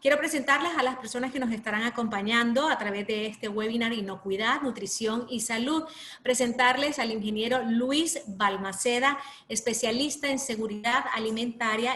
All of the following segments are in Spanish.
Quiero presentarles a las personas que nos estarán acompañando a través de este webinar Inocuidad, Nutrición y Salud. Presentarles al ingeniero Luis Balmaceda, especialista en seguridad alimentaria.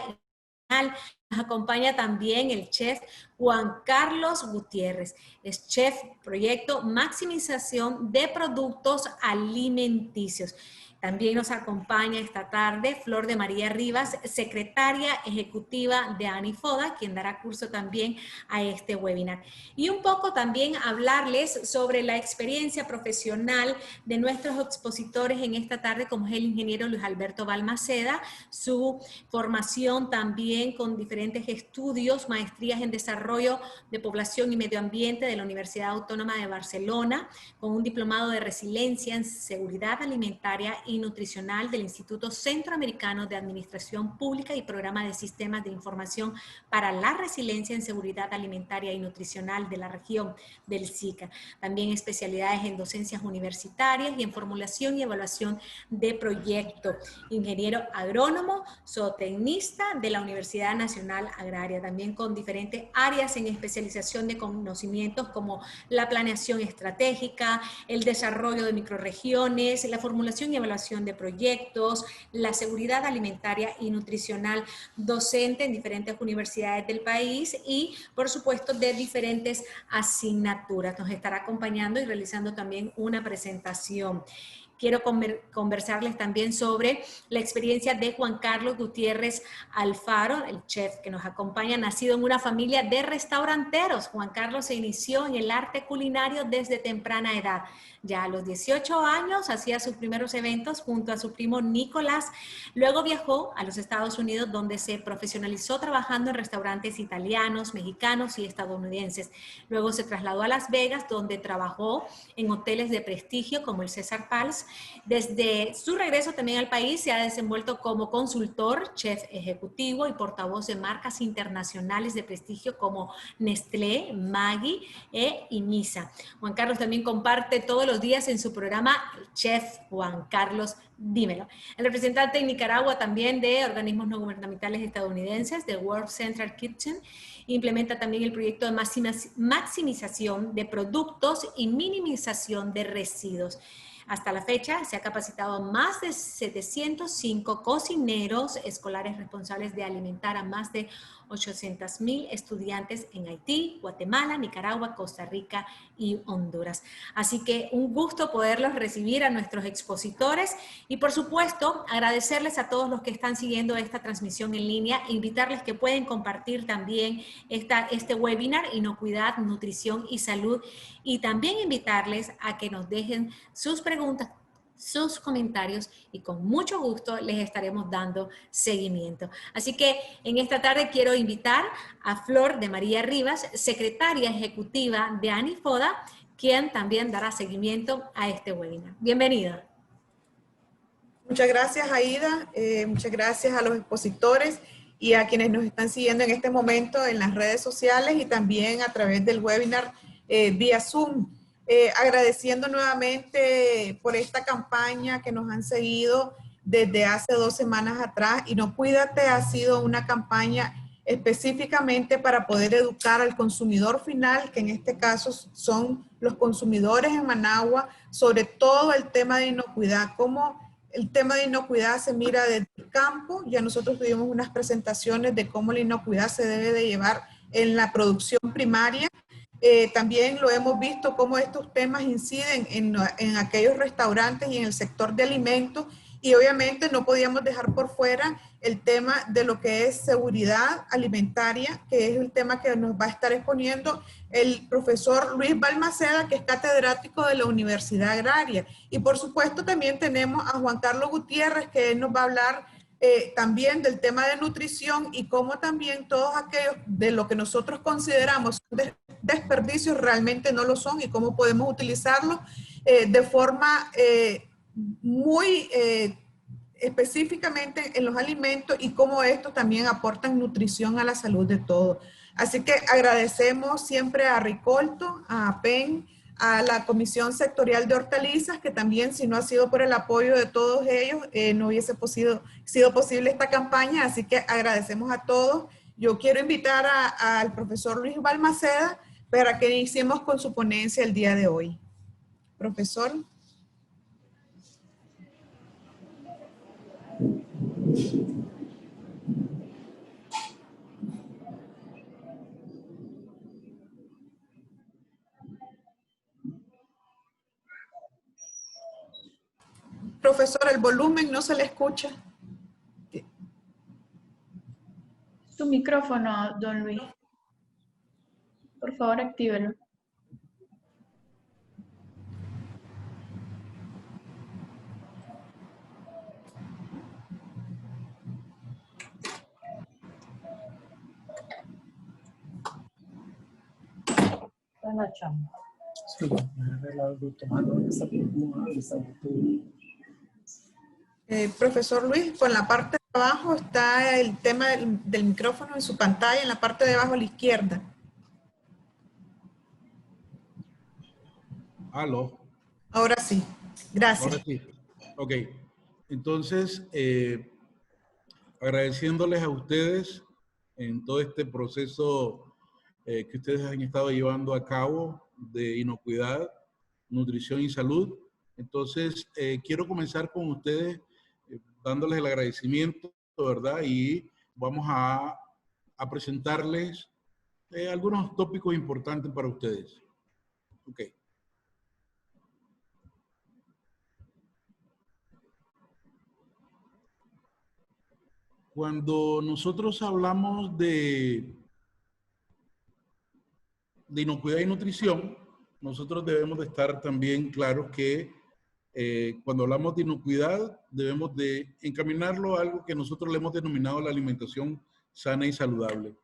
Nos acompaña también el chef Juan Carlos Gutiérrez, es chef proyecto Maximización de Productos Alimenticios. También nos acompaña esta tarde Flor de María Rivas, secretaria ejecutiva de ANIFODA, quien dará curso también a este webinar. Y un poco también hablarles sobre la experiencia profesional de nuestros expositores en esta tarde, como es el ingeniero Luis Alberto Balmaceda, su formación también con diferentes estudios, maestrías en desarrollo de población y medio ambiente de la Universidad Autónoma de Barcelona, con un diplomado de resiliencia en seguridad alimentaria y nutricional del Instituto Centroamericano de Administración Pública y Programa de Sistemas de Información para la Resiliencia en Seguridad Alimentaria y Nutricional de la región del SICA. También especialidades en docencias universitarias y en formulación y evaluación de proyectos. Ingeniero agrónomo, zootecnista de la Universidad Nacional Agraria, también con diferentes áreas en especialización de conocimientos como la planeación estratégica, el desarrollo de microrregiones, la formulación y evaluación de proyectos, la seguridad alimentaria y nutricional, docente en diferentes universidades del país y, por supuesto, de diferentes asignaturas. Nos estará acompañando y realizando también una presentación. Quiero conversarles también sobre la experiencia de Juan Carlos Gutiérrez Alfaro, el chef que nos acompaña, nacido en una familia de restauranteros. Juan Carlos se inició en el arte culinario desde temprana edad. Ya a los 18 años hacía sus primeros eventos junto a su primo Nicolás. Luego viajó a los Estados Unidos, donde se profesionalizó trabajando en restaurantes italianos, mexicanos y estadounidenses. Luego se trasladó a Las Vegas, donde trabajó en hoteles de prestigio como el César Pals. Desde su regreso también al país se ha desenvuelto como consultor, chef ejecutivo y portavoz de marcas internacionales de prestigio como Nestlé, Maggi y Misa. Juan Carlos también comparte todos los días en su programa Chef Juan Carlos Dímelo. El representante en Nicaragua también de organismos no gubernamentales estadounidenses, de World Central Kitchen, implementa también el proyecto de maximización de productos y minimización de residuos. Hasta la fecha se ha capacitado a más de 705 cocineros escolares responsables de alimentar a más de 800,000 estudiantes en Haití, Guatemala, Nicaragua, Costa Rica y Honduras. Así que un gusto poderlos recibir a nuestros expositores y por supuesto agradecerles a todos los que están siguiendo esta transmisión en línea e invitarles que pueden compartir también este webinar Inocuidad, Nutrición y Salud y también invitarles a que nos dejen sus preguntas, sus comentarios y con mucho gusto les estaremos dando seguimiento. Así que en esta tarde quiero invitar a Flor de María Rivas, secretaria ejecutiva de ANIFODA, quien también dará seguimiento a este webinar. Bienvenida. Muchas gracias, Aida. Muchas gracias a los expositores y a quienes nos están siguiendo en este momento en las redes sociales y también a través del webinar vía Zoom. Agradeciendo nuevamente por esta campaña que nos han seguido desde hace 2 semanas atrás. Inocuídate ha sido una campaña específicamente para poder educar al consumidor final, que en este caso son los consumidores en Managua, sobre todo el tema de inocuidad, cómo el tema de inocuidad se mira desde el campo. Ya nosotros tuvimos unas presentaciones de cómo la inocuidad se debe de llevar en la producción primaria. También lo hemos visto cómo estos temas inciden en aquellos restaurantes y en el sector de alimentos y obviamente no podíamos dejar por fuera el tema de lo que es seguridad alimentaria, que es el tema que nos va a estar exponiendo el profesor Luis Balmaceda, que es catedrático de la Universidad Agraria. Y por supuesto también tenemos a Juan Carlos Gutiérrez, que él nos va a hablar también del tema de nutrición y cómo también todos aquellos de lo que nosotros consideramos desperdicios realmente no lo son y cómo podemos utilizarlos de forma muy específicamente en los alimentos y cómo estos también aportan nutrición a la salud de todos. Así que agradecemos siempre a Ricolto, a PEN, a la Comisión Sectorial de Hortalizas, que también si no ha sido por el apoyo de todos ellos, no hubiese sido posible esta campaña, así que agradecemos a todos Yo quiero invitar al profesor Luis Balmaceda para que iniciemos con su ponencia el día de hoy. Profesor. Profesor, el volumen no se le escucha. Su micrófono, don Luis. Por favor, actívelo. Sí, Profesor Luis, por la parte de abajo está el tema del micrófono en su pantalla, en la parte de abajo a la izquierda. ¿Aló? Ahora sí, gracias. Ahora sí. Ok. Entonces, agradeciéndoles a ustedes en todo este proceso que ustedes han estado llevando a cabo de inocuidad, nutrición y salud. Entonces, quiero comenzar con ustedes dándoles el agradecimiento, ¿verdad? Y vamos a presentarles algunos tópicos importantes para ustedes. Ok. Cuando nosotros hablamos de inocuidad y nutrición, nosotros debemos de estar también claros que cuando hablamos de inocuidad, debemos de encaminarlo a algo que nosotros le hemos denominado la alimentación sana y saludable.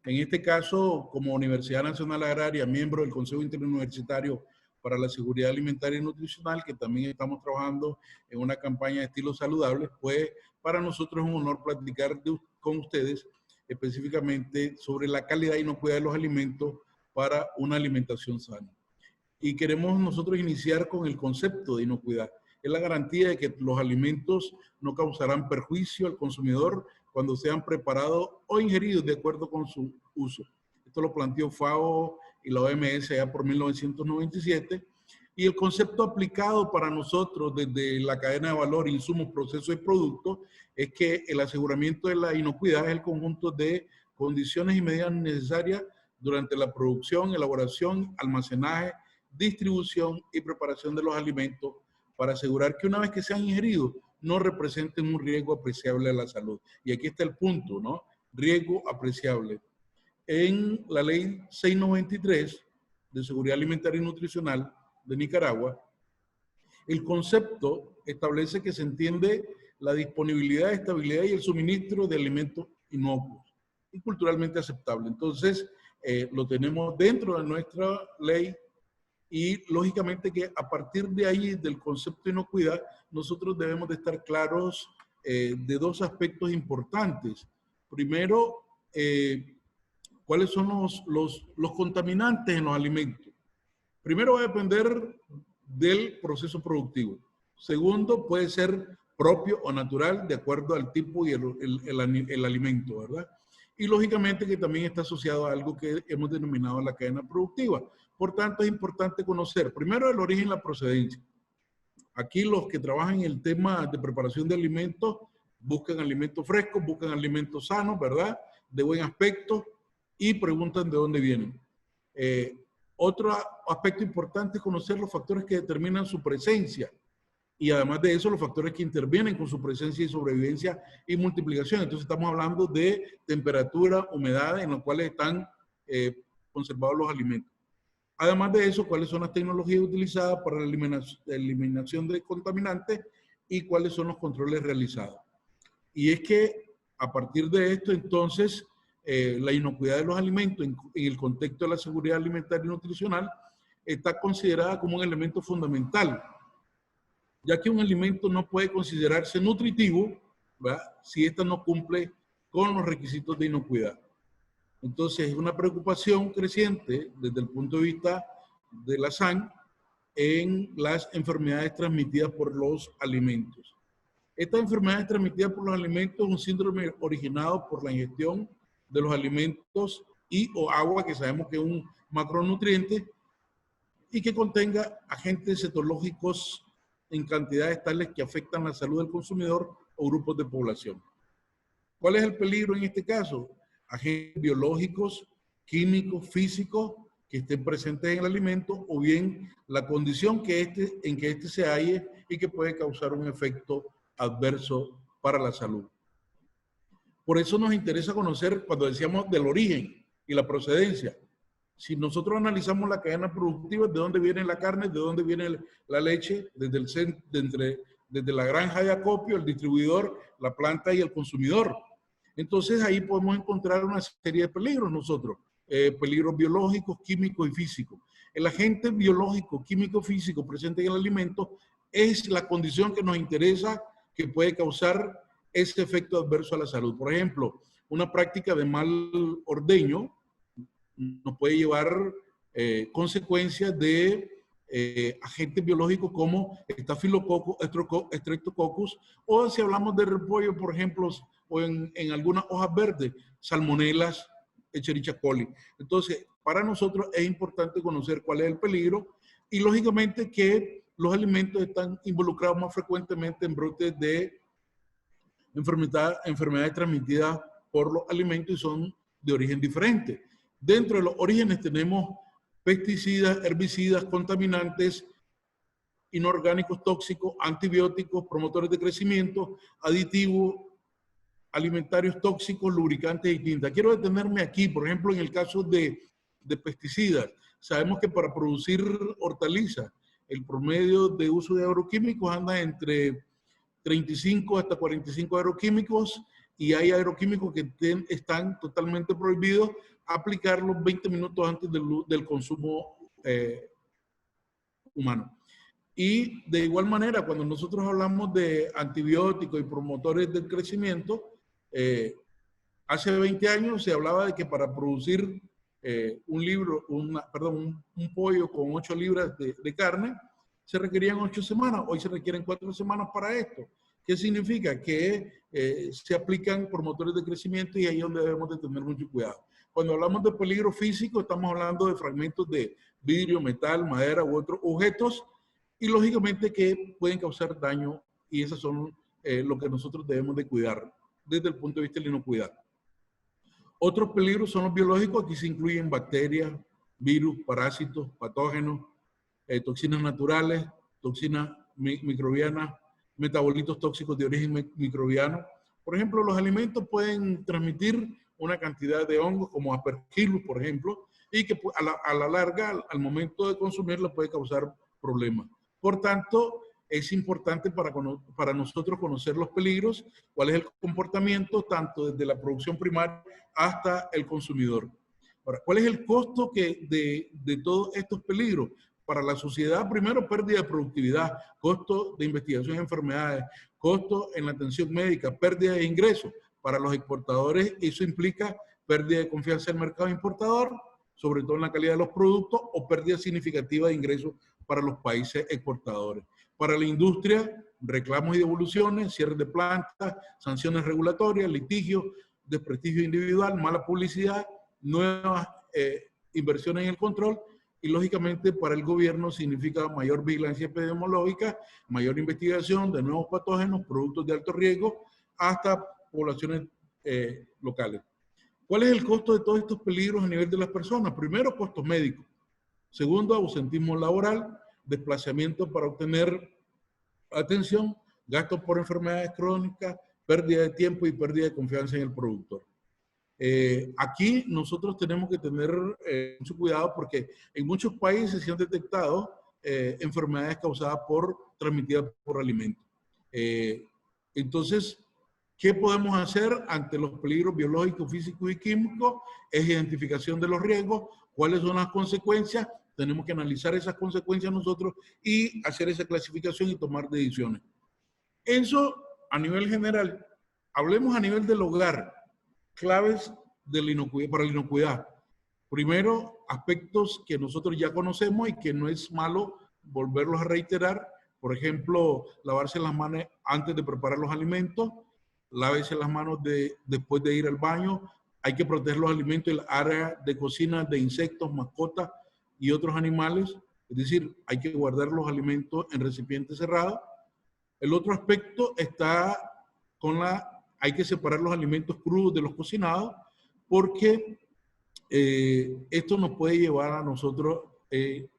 En este caso, como Universidad Nacional Agraria, miembro del Consejo Interuniversitario para la Seguridad Alimentaria y Nutricional, que también estamos trabajando en una campaña de estilos saludables, pues para nosotros es un honor platicar con ustedes específicamente sobre la calidad y inocuidad de los alimentos para una alimentación sana. Y queremos nosotros iniciar con el concepto de inocuidad. Es la garantía de que los alimentos no causarán perjuicio al consumidor cuando sean preparados o ingeridos de acuerdo con su uso. Esto lo planteó FAO y la OMS ya por 1997. Y el concepto aplicado para nosotros desde la cadena de valor, insumos, procesos y productos es que el aseguramiento de la inocuidad es el conjunto de condiciones y medidas necesarias durante la producción, elaboración, almacenaje, distribución y preparación de los alimentos para asegurar que una vez que sean ingeridos no representen un riesgo apreciable a la salud. Y aquí está el punto, ¿no? Riesgo apreciable. En la ley 693 de Seguridad Alimentaria y Nutricional de Nicaragua, el concepto establece que se entiende la disponibilidad, estabilidad y el suministro de alimentos inocuos y culturalmente aceptables. Entonces, lo tenemos dentro de nuestra ley y lógicamente que a partir de ahí, del concepto de inocuidad, nosotros debemos de estar claros de dos aspectos importantes. Primero, ¿cuáles son los contaminantes en los alimentos? Primero va a depender del proceso productivo. Segundo, puede ser propio o natural de acuerdo al tipo y el alimento, ¿verdad? Y lógicamente que también está asociado a algo que hemos denominado la cadena productiva. Por tanto, es importante conocer primero el origen y la procedencia. Aquí los que trabajan en el tema de preparación de alimentos buscan alimentos frescos, buscan alimentos sanos, ¿verdad? De buen aspecto y preguntan de dónde vienen. Otro aspecto importante es conocer los factores que determinan su presencia y además de eso los factores que intervienen con su presencia y sobrevivencia y multiplicación. Entonces estamos hablando de temperatura, humedad en las cuales están conservados los alimentos. Además de eso, cuáles son las tecnologías utilizadas para la eliminación de contaminantes y cuáles son los controles realizados. Y es que a partir de esto, entonces, la inocuidad de los alimentos en el contexto de la seguridad alimentaria y nutricional está considerada como un elemento fundamental, ya que un alimento no puede considerarse nutritivo, ¿verdad?, si ésta no cumple con los requisitos de inocuidad. Entonces, es una preocupación creciente desde el punto de vista de la SAN en las enfermedades transmitidas por los alimentos. Estas enfermedades transmitidas por los alimentos es un síndrome originado por la ingestión de los alimentos y o agua, que sabemos que es un macronutriente, y que contenga agentes cetológicos en cantidades tales que afectan la salud del consumidor o grupos de población. ¿Cuál es el peligro en este caso? Agentes biológicos, químicos, físicos que estén presentes en el alimento, o bien la condición en que éste se halle y que puede causar un efecto adverso para la salud. Por eso nos interesa conocer, cuando decíamos del origen y la procedencia, si nosotros analizamos la cadena productiva, de dónde viene la carne, de dónde viene la leche, desde la granja de acopio, el distribuidor, la planta y el consumidor. Entonces ahí podemos encontrar una serie de peligros nosotros, peligros biológicos, químicos y físicos. El agente biológico, químico, físico presente en el alimento es la condición que nos interesa, que puede causar ese efecto adverso a la salud. Por ejemplo, una práctica de mal ordeño nos puede llevar consecuencias de agentes biológicos como Staphylococcus, Streptococcus, o si hablamos de repollo, por ejemplo, o en algunas hojas verdes, salmonelas, Escherichia coli. Entonces, para nosotros es importante conocer cuál es el peligro y, lógicamente, que los alimentos están involucrados más frecuentemente en brotes de enfermedades transmitidas por los alimentos y son de origen diferente. Dentro de los orígenes tenemos pesticidas, herbicidas, contaminantes, inorgánicos tóxicos, antibióticos, promotores de crecimiento, aditivos, alimentarios tóxicos, lubricantes y tintas. Quiero detenerme aquí, por ejemplo, en el caso de pesticidas. Sabemos que para producir hortalizas, el promedio de uso de agroquímicos anda entre 35 hasta 45 agroquímicos, y hay agroquímicos que están totalmente prohibidos aplicarlos 20 minutos antes del consumo humano. Y de igual manera, cuando nosotros hablamos de antibióticos y promotores del crecimiento, hace 20 años se hablaba de que para producir un pollo con 8 libras de carne, se requerían 8 semanas. Hoy se requieren 4 semanas para esto. ¿Qué significa? Que se aplican promotores de crecimiento y ahí es donde debemos de tener mucho cuidado. Cuando hablamos de peligro físico, estamos hablando de fragmentos de vidrio, metal, madera u otros objetos, y lógicamente que pueden causar daño, y esos son lo que nosotros debemos de cuidar desde el punto de vista de la inocuidad. Otros peligros son los biológicos. Aquí se incluyen bacterias, virus, parásitos, patógenos, toxinas naturales, toxinas microbianas, metabolitos tóxicos de origen microbiano. Por ejemplo, los alimentos pueden transmitir una cantidad de hongos como Aspergillus, por ejemplo, y que a la larga, al momento de consumirlo, puede causar problemas. Por tanto, es importante para nosotros conocer los peligros, cuál es el comportamiento, tanto desde la producción primaria hasta el consumidor. Ahora, ¿cuál es el costo de todos estos peligros? Para la sociedad, primero, pérdida de productividad, costo de investigación de enfermedades, costo en la atención médica, pérdida de ingresos. Para los exportadores, eso implica pérdida de confianza en el mercado importador, sobre todo en la calidad de los productos, o pérdida significativa de ingresos para los países exportadores. Para la industria, reclamos y devoluciones, cierre de plantas, sanciones regulatorias, litigios, desprestigio individual, mala publicidad, nuevas inversiones en el control. Y lógicamente para el gobierno significa mayor vigilancia epidemiológica, mayor investigación de nuevos patógenos, productos de alto riesgo, hasta poblaciones locales. ¿Cuál es el costo de todos estos peligros a nivel de las personas? Primero, costos médicos. Segundo, ausentismo laboral, desplazamiento para obtener atención, gastos por enfermedades crónicas, pérdida de tiempo y pérdida de confianza en el productor. Aquí nosotros tenemos que tener mucho cuidado porque en muchos países se han detectado enfermedades transmitidas por alimentos. Entonces, ¿qué podemos hacer ante los peligros biológicos, físicos y químicos? Es identificación de los riesgos, cuáles son las consecuencias. Tenemos que analizar esas consecuencias nosotros y hacer esa clasificación y tomar decisiones. Eso a nivel general. Hablemos a nivel del hogar. Claves de para la inocuidad. Primero, aspectos que nosotros ya conocemos y que no es malo volverlos a reiterar. Por ejemplo, lavarse las manos antes de preparar los alimentos, lávese las manos después de ir al baño, hay que proteger los alimentos y el área de cocina de insectos, mascotas y otros animales. Es decir, hay que guardar los alimentos en recipientes cerrados. El otro aspecto está con hay que separar los alimentos crudos de los cocinados, porque esto nos puede llevar a nosotros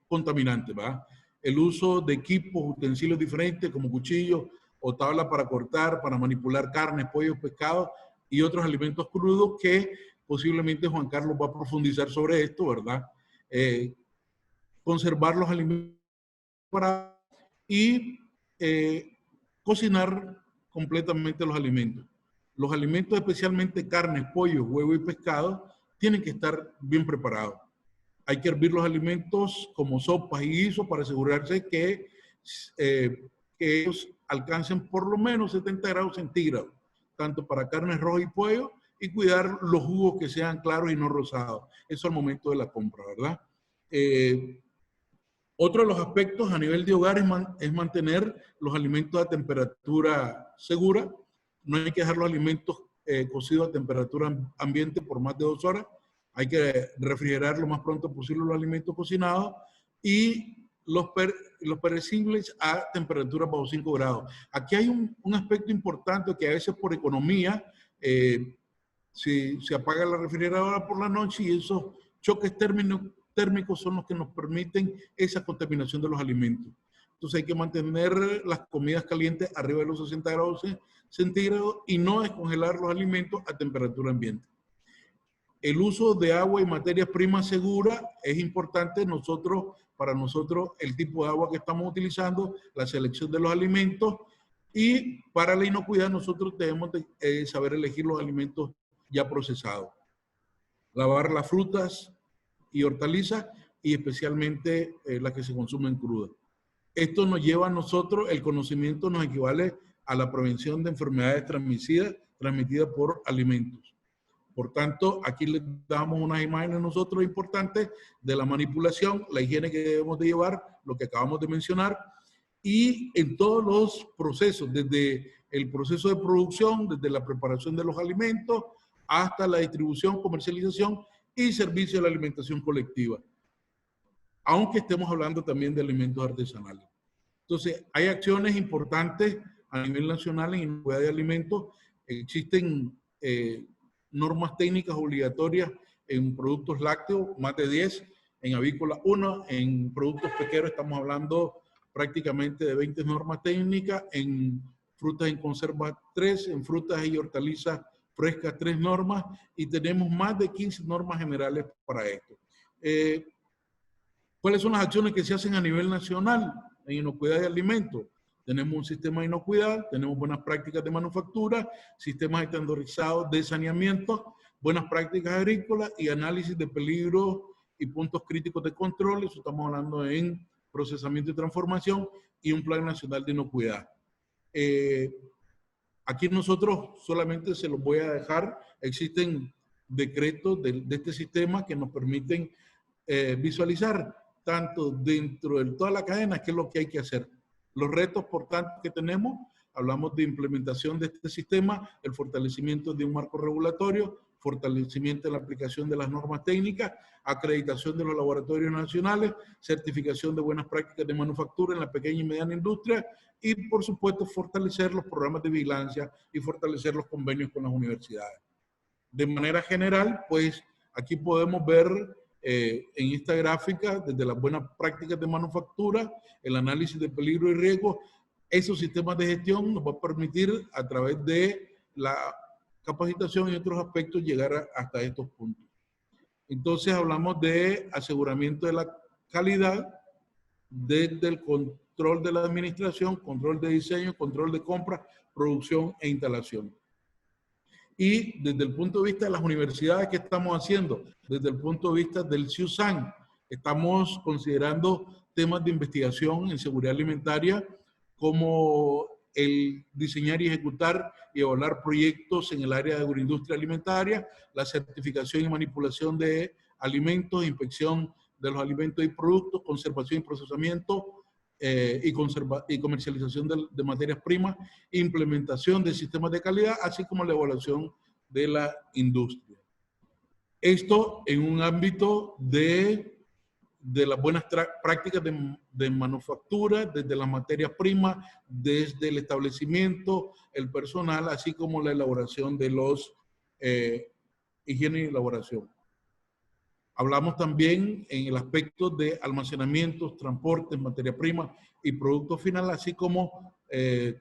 contaminantes, ¿va? El uso de equipos, utensilios diferentes como cuchillos o tabla para cortar, para manipular carnes, pollos, pescados y otros alimentos crudos, que posiblemente Juan Carlos va a profundizar sobre esto, ¿verdad? Conservar los alimentos y cocinar completamente los alimentos. Los alimentos, especialmente carnes, pollos, huevo y pescado, tienen que estar bien preparados. Hay que hervir los alimentos como sopas y guisos para asegurarse que ellos alcancen por lo menos 70 grados centígrados, tanto para carnes rojas y pollo, y cuidar los jugos que sean claros y no rosados. Eso al momento de la compra, ¿verdad? Otro de los aspectos a nivel de hogar es mantener los alimentos a temperatura segura. No hay que dejar los alimentos cocidos a temperatura ambiente por más de 2 horas. Hay que refrigerar lo más pronto posible los alimentos cocinados y los perecibles a temperatura bajo 5 grados. Aquí hay un aspecto importante que a veces por economía se apaga la refrigeradora por la noche y esos choques térmicos son los que nos permiten esa contaminación de los alimentos. Entonces hay que mantener las comidas calientes arriba de los 60 grados centígrados y no descongelar los alimentos a temperatura ambiente. El uso de agua y materias primas seguras es importante. Para nosotros, el tipo de agua que estamos utilizando, la selección de los alimentos, y para la inocuidad nosotros debemos de saber elegir los alimentos ya procesados. Lavar las frutas y hortalizas, y especialmente las que se consumen crudas. Esto nos lleva a nosotros, el conocimiento nos equivale a la prevención de enfermedades transmitidas por alimentos. Por tanto, aquí les damos unas imágenes nosotros importantes de la manipulación, la higiene que debemos de llevar, lo que acabamos de mencionar, y en todos los procesos, desde el proceso de producción, desde la preparación de los alimentos, hasta la distribución, comercialización y servicio de la alimentación colectiva. Aunque estemos hablando también de alimentos artesanales. Entonces, hay acciones importantes a nivel nacional en inocuidad de alimentos. Existen normas técnicas obligatorias en productos lácteos, más de 10, en avícola 1, en productos pesqueros estamos hablando prácticamente de 20 normas técnicas, en frutas en conserva 3, en frutas y hortalizas frescas 3 normas, y tenemos más de 15 normas generales para esto. ¿Cuáles son las acciones que se hacen a nivel nacional en inocuidad de alimentos? Tenemos un sistema de inocuidad, tenemos buenas prácticas de manufactura, sistemas estandarizados de saneamiento, buenas prácticas agrícolas y análisis de peligros y puntos críticos de control. Eso estamos hablando en procesamiento y transformación, y un plan nacional de inocuidad. Aquí nosotros solamente se los voy a dejar. Existen decretos de este sistema que nos permiten visualizar tanto dentro de toda la cadena qué es lo que hay que hacer. Los retos, por tanto, que tenemos, hablamos de implementación de este sistema, el fortalecimiento de un marco regulatorio, fortalecimiento de la aplicación de las normas técnicas, acreditación de los laboratorios nacionales, certificación de buenas prácticas de manufactura en la pequeña y mediana industria, y por supuesto fortalecer los programas de vigilancia y fortalecer los convenios con las universidades. De manera general, pues aquí podemos ver en esta gráfica, desde las buenas prácticas de manufactura, el análisis de peligro y riesgo. Esos sistemas de gestión nos va a permitir, a través de la capacitación y otros aspectos, llegar hasta estos puntos. Entonces hablamos de aseguramiento de la calidad, desde el control de la administración, control de diseño, control de compra, producción e instalación. Y desde el punto de vista de las universidades, ¿qué estamos haciendo? Desde el punto de vista del CIUSAN, estamos considerando temas de investigación en seguridad alimentaria, como el diseñar y ejecutar y evaluar proyectos en el área de agroindustria alimentaria, la certificación y manipulación de alimentos, inspección de los alimentos y productos, conservación y procesamiento, y comercialización de materias primas, implementación de sistemas de calidad, así como la evaluación de la industria. Esto en un ámbito de las buenas prácticas de manufactura, desde las materias primas, desde el establecimiento, el personal, así como la elaboración de los higiene y elaboración. Hablamos también en el aspecto de almacenamientos, transportes, materia prima y producto final, así como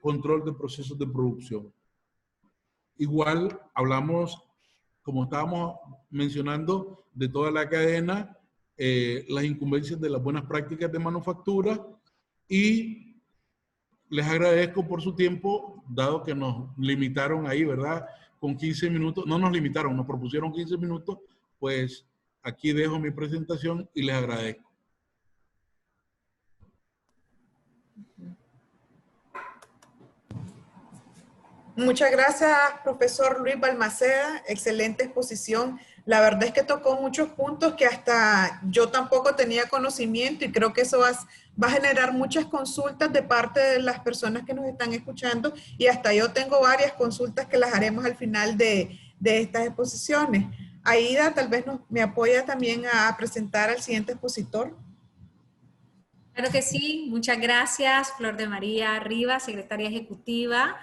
control de procesos de producción. Igual hablamos, como estábamos mencionando, de toda la cadena, las incumbencias de las buenas prácticas de manufactura, y les agradezco por su tiempo, dado que nos limitaron ahí, ¿verdad? Con 15 minutos, no nos limitaron, nos propusieron 15 minutos, pues aquí dejo mi presentación y les agradezco. Muchas gracias, profesor Luis Balmaceda. Excelente exposición. La verdad es que tocó muchos puntos que hasta yo tampoco tenía conocimiento, y creo que eso va a generar muchas consultas de parte de las personas que nos están escuchando, y hasta yo tengo varias consultas que las haremos al final de estas exposiciones. Aida, tal vez me apoya también a presentar al siguiente expositor. Claro que sí. Muchas gracias, Flor de María Rivas, secretaria ejecutiva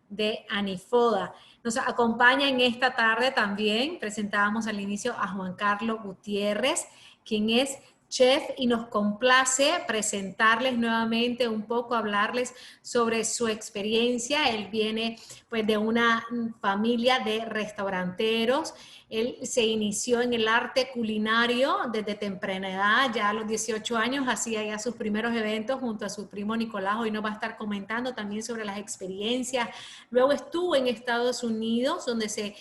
de ANIFODA. Nos acompaña en esta tarde también, presentábamos al inicio a Juan Carlos Gutiérrez, quien es chef, y nos complace presentarles nuevamente un poco, hablarles sobre su experiencia. Él viene pues de una familia de restauranteros. Él se inició en el arte culinario desde temprana edad, ya a los 18 años hacía ya sus primeros eventos junto a su primo Nicolás. Hoy nos va a estar comentando también sobre las experiencias. Luego estuvo en Estados Unidos, donde se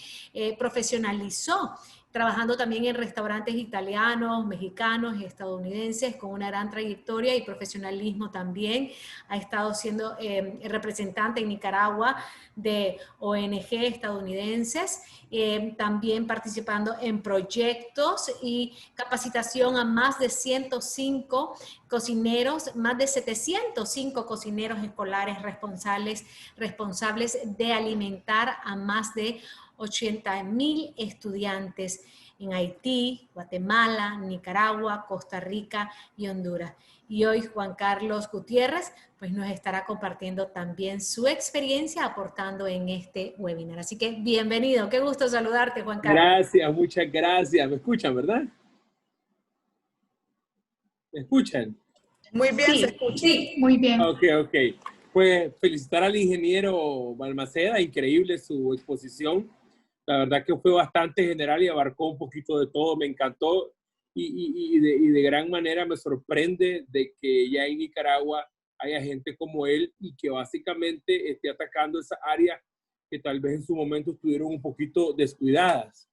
profesionalizó, trabajando también en restaurantes italianos, mexicanos y estadounidenses, con una gran trayectoria y profesionalismo también. Ha estado siendo representante en Nicaragua de ONG estadounidenses, también participando en proyectos y capacitación a más de 105 cocineros, más de 705 cocineros escolares responsables de alimentar a más de 80,000 estudiantes en Haití, Guatemala, Nicaragua, Costa Rica y Honduras. Y hoy Juan Carlos Gutiérrez pues nos estará compartiendo también su experiencia, aportando en este webinar. Así que bienvenido, qué gusto saludarte, Juan Carlos. Gracias, muchas gracias. ¿Me escuchan, verdad? ¿Me escuchan? Muy bien, Sí, se escucha. sí, muy bien. Ok. Pues felicitar al ingeniero Balmaceda, increíble su exposición. La verdad que fue bastante general y abarcó un poquito de todo, me encantó, y de gran manera me sorprende de que ya en Nicaragua haya gente como él y que básicamente esté atacando esas áreas que tal vez en su momento estuvieron un poquito descuidadas.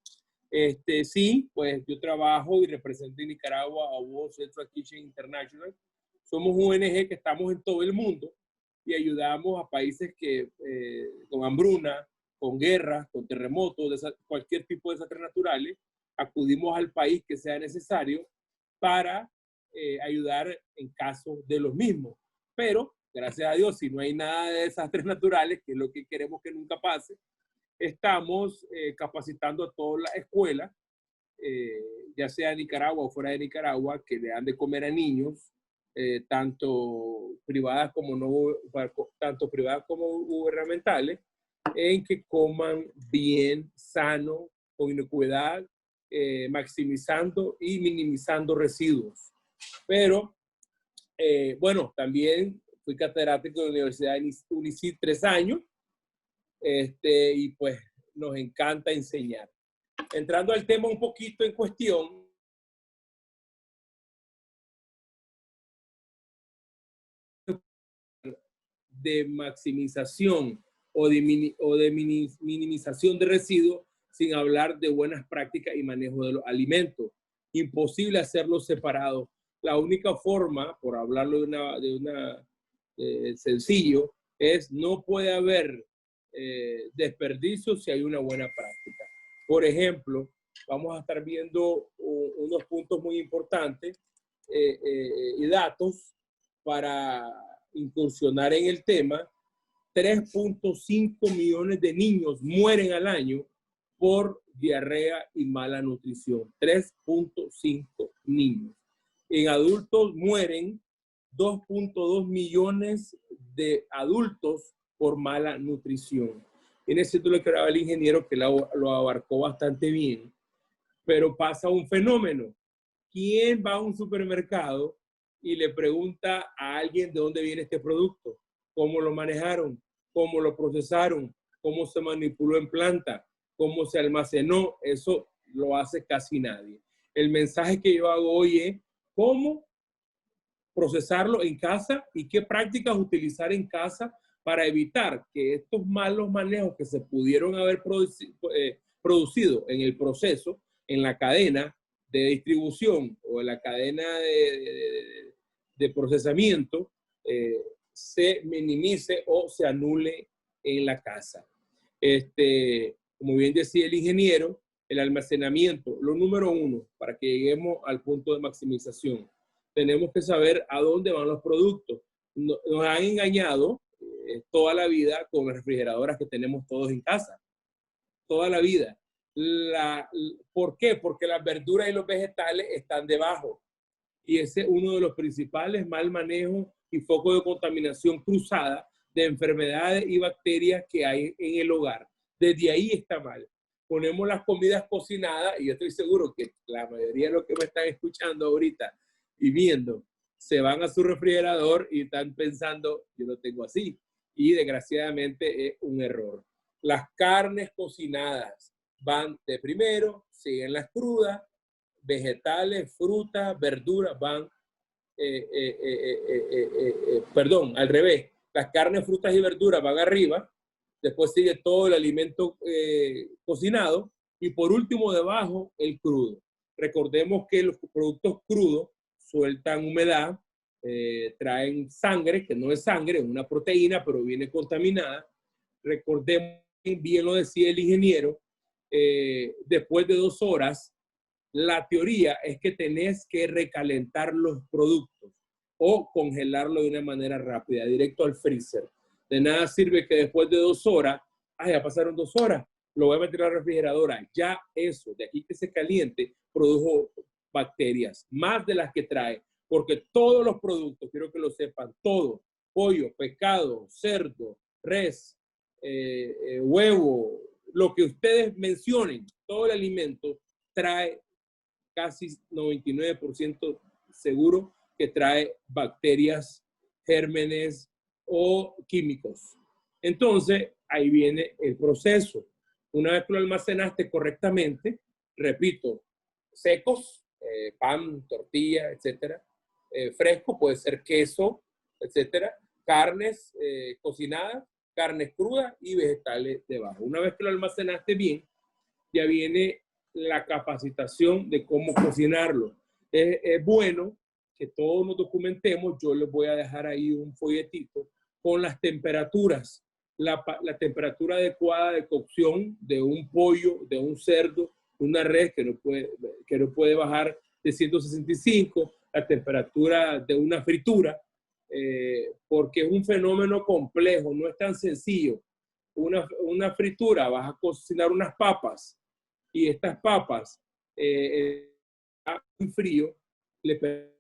Sí, pues yo trabajo y represento en Nicaragua a World Central Kitchen International. Somos un ONG que estamos en todo el mundo y ayudamos a países que con hambruna, con guerras, con terremotos, cualquier tipo de desastres naturales. Acudimos al país que sea necesario para ayudar en caso de los mismos. Pero, gracias a Dios, si no hay nada de desastres naturales, que es lo que queremos que nunca pase, estamos capacitando a todas las escuelas, ya sea en Nicaragua o fuera de Nicaragua, que le dan de comer a niños, tanto privadas como gubernamentales, en que coman bien, sano, con inicuidad, maximizando y minimizando residuos. Pero, bueno, también fui catedrático de la Universidad de UNICID 3 años, y pues nos encanta enseñar. Entrando al tema un poquito en cuestión, de maximización o de minimización de residuos, sin hablar de buenas prácticas y manejo de los alimentos. Imposible hacerlo separado. La única forma, por hablarlo sencillo, es no puede haber desperdicio si hay una buena práctica. Por ejemplo, vamos a estar viendo unos puntos muy importantes y datos para incursionar en el tema. 3.5 millones de niños mueren al año por diarrea y mala nutrición. 3.5 niños. En adultos mueren 2.2 millones de adultos por mala nutrición. En ese sentido, le quedaba el ingeniero que lo abarcó bastante bien. Pero pasa un fenómeno. ¿Quién va a un supermercado y le pregunta a alguien de dónde viene este producto? ¿Cómo lo manejaron? ¿Cómo lo procesaron? ¿Cómo se manipuló en planta? ¿Cómo se almacenó? Eso lo hace casi nadie. El mensaje que yo hago hoy es cómo procesarlo en casa y qué prácticas utilizar en casa para evitar que estos malos manejos que se pudieron haber producido en el proceso, en la cadena de distribución o en la cadena de procesamiento, se minimice o se anule en la casa. Como bien decía el ingeniero, el almacenamiento, lo número uno, para que lleguemos al punto de maximización. Tenemos que saber a dónde van los productos. Nos han engañado toda la vida con las refrigeradoras que tenemos todos en casa. Toda la vida. ¿Por qué? Porque las verduras y los vegetales están debajo. Y ese es uno de los principales mal manejos y focos de contaminación cruzada de enfermedades y bacterias que hay en el hogar. Desde ahí está mal. Ponemos las comidas cocinadas y yo estoy seguro que la mayoría de los que me están escuchando ahorita y viendo se van a su refrigerador y están pensando, yo lo tengo así. Y desgraciadamente es un error. Las carnes cocinadas van de primero, siguen las crudas, vegetales, frutas, verduras van, perdón, al revés. Las carnes, frutas y verduras van arriba, después sigue todo el alimento cocinado y por último debajo el crudo. Recordemos que los productos crudos sueltan humedad, traen sangre, que no es sangre, es una proteína, pero viene contaminada. Recordemos, bien lo decía el ingeniero, después de 2 horas, la teoría es que tenés que recalentar los productos o congelarlo de una manera rápida, directo al freezer. De nada sirve que después de 2 horas, ya pasaron 2 horas, lo voy a meter a la refrigeradora. Ya eso, de aquí que se caliente, produjo bacterias, más de las que trae, porque todos los productos, quiero que lo sepan, todo, pollo, pescado, cerdo, res, huevo, lo que ustedes mencionen, todo el alimento trae casi 99% seguro que trae bacterias, gérmenes o químicos. Entonces, ahí viene el proceso. Una vez que lo almacenaste correctamente, repito, secos, pan, tortilla, etcétera, fresco, puede ser queso, etcétera, carnes cocinadas, carnes crudas y vegetales debajo. Una vez que lo almacenaste bien, ya viene la capacitación de cómo cocinarlo. Es bueno que todos nos documentemos. Yo les voy a dejar ahí un folletito con las temperaturas, la temperatura adecuada de cocción de un pollo, de un cerdo, una res que no puede bajar de 165, la temperatura de una fritura, porque es un fenómeno complejo, no es tan sencillo. Una fritura, vas a cocinar unas papas y estas papas en frío, le pega